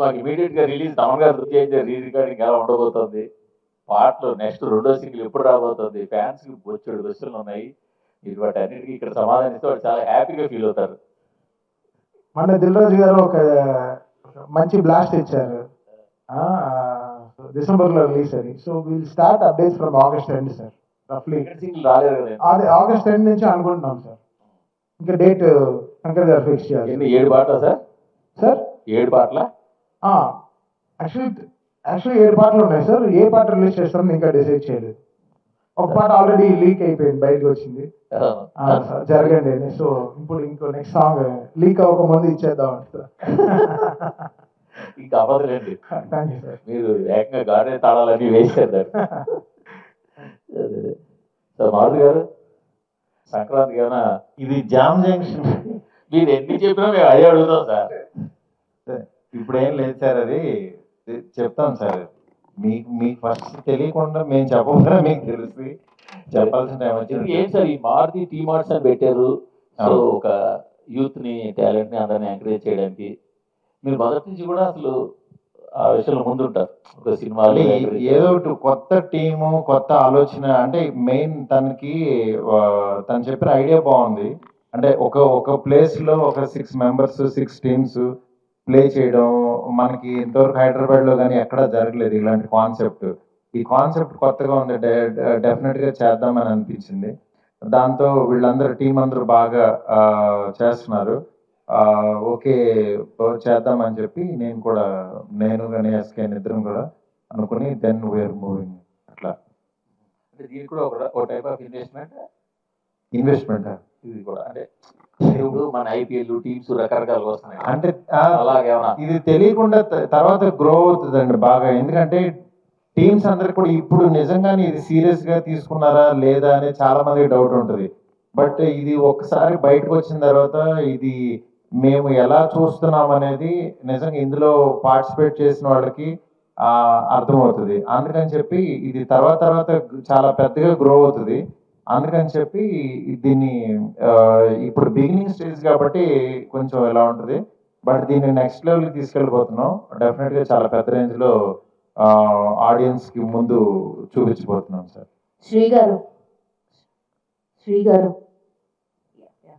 మాకు ఇమీడియట్ గా రిలీజ్ తమన్ గారు రీ రికార్డింగ్ ఎలా ఉండబోతుంది, పాటలు నెక్స్ట్ రెండో సింగిల్ ఎప్పుడు రాబోతుంది, ఫ్యాన్స్ కి బొచ్చెడు క్వశ్చన్లు ఉన్నాయి. మీరు వాటి అన్నిటికీ ఇక్కడ సమాధానిస్తే వాళ్ళు చాలా హ్యాపీగా ఫీల్ అవుతారు. మన దిల్ రాజు గారు ఒక మంచి బ్లాస్ట్ ఇచ్చారు డిసెంబర్ లో రిలీజ్ అని. So will start updates from August end sir. రఫ్లీ సింగిల్ రాలేదు కదా, అది ఆగస్ట్ ఎండ్ నుంచి అనుకుంటున్నాం సార్. ఇంకా డేట్ శంకర్ గారు ఫిక్స్ చేయాలి. 7 పాటలు సార్? సార్ 7 పాటల యాక్చువల్లీ 7 పాటలు ఉన్నాయి సార్. ఏ పాట రిలీజ్ చేస్తారని ఇంకా డిసైడ్ చేయలేదు. ఒక పాట ఆల్రెడీ లీక్ అయిపోయింది, బయటకు వచ్చింది. జరగండి అని. సో ఇప్పుడు ఇంకో నెక్స్ట్ సాంగ్ లీక్ అవ్వక ముందు ఇచ్చేద్దాం సార్. ఇంకా అవ్వదులేండి. Thank you sir. మీరు ఏకంగా గాడే తాళాలన్నీ వేసేద్దారు. సార్ మాధురి గారు, సంక్రాంతికి ఏమైనా ఇది జామ్ జంక్షన్ మీరు ఎన్ని చెప్పినా మేము అదే అడుగుతాం సార్. ఇప్పుడు ఏం లేదు సార్, అది చెప్తాం సార్. మీకు ఫస్ట్ తెలియకుండా మేము చెప్పకుండా మీకు తెలిసి చెప్పాల్సిన టైం వచ్చింది. ఏం సార్ ఈ మారుతి టీ మార్ట్స్ అని పెట్టారు. సో ఒక యూత్ ని టాలెంట్ ని అందరినీ ఎంకరేజ్ చేయడానికి మీరు మొదటి నుంచి కూడా అసలు ఆ విషయంలో ముందుంటారు. ఒక సినిమాలో ఏదో ఒకటి కొత్త టీము, కొత్త ఆలోచన. అంటే మెయిన్ తను చెప్పిన ఐడియా బాగుంది. అంటే ఒక ప్లేస్ లో ఒక 6 మెంబర్స్ 6 టీమ్స్ ప్లే చేయడం మనకి ఇంతవరకు హైదరాబాద్ లో కానీ ఎక్కడా జరగలేదు ఇలాంటి కాన్సెప్ట్. ఈ కాన్సెప్ట్ కొత్తగా ఉంది, డెఫినెట్ గా చేద్దామని అనిపించింది. దాంతో వీళ్ళందరూ టీం అందరూ బాగా చేస్తున్నారు. ఓకే చేద్దామని చెప్పి నేను కానీ ఎస్కే ఇద్దరం కూడా అనుకుని దెన్ వీఆర్ మూవింగ్. అట్లా అంటే దీనికి కూడా ఒక టైప్ ఆఫ్ ఇన్వెస్ట్మెంట్ ఇది కూడా అంటే ఇప్పుడు మన ఐపీఎల్ టీమ్స్ రకరకాలుగా వస్తున్నాయి. అంటే అలాగేమన్నా ఇది తెలియకుండా తర్వాత గ్రో అవుతుందండి బాగా. ఎందుకంటే టీమ్స్ అందరికి కూడా ఇప్పుడు నిజంగానే ఇది సీరియస్ గా తీసుకున్నారా లేదా అనే చాలా మందికి డౌట్ ఉంటుంది. బట్ ఇది ఒకసారి బయటకు వచ్చిన తర్వాత ఇది మేము ఎలా చూస్తున్నాం అనేది నిజంగా ఇందులో పార్టిసిపేట్ చేసిన వాళ్ళకి అర్థమవుతుంది. అందుకని చెప్పి ఇది తర్వాత చాలా పెద్దగా గ్రో అవుతుంది. అందుకని చెప్పి దీన్ని ఇప్పుడు బిగినింగ్ స్టేజ్ కాబట్టి కొంచెం ఎలా ఉంటుంది, బట్ దీన్ని నెక్స్ట్ లెవెల్కి తీసుకెళ్ళిపోతున్నాం. డెఫినెట్గా చాలా పెద్ద రేంజ్లో ఆడియన్స్కి ముందు చూపించబోతున్నాం సార్. శ్రీ గారు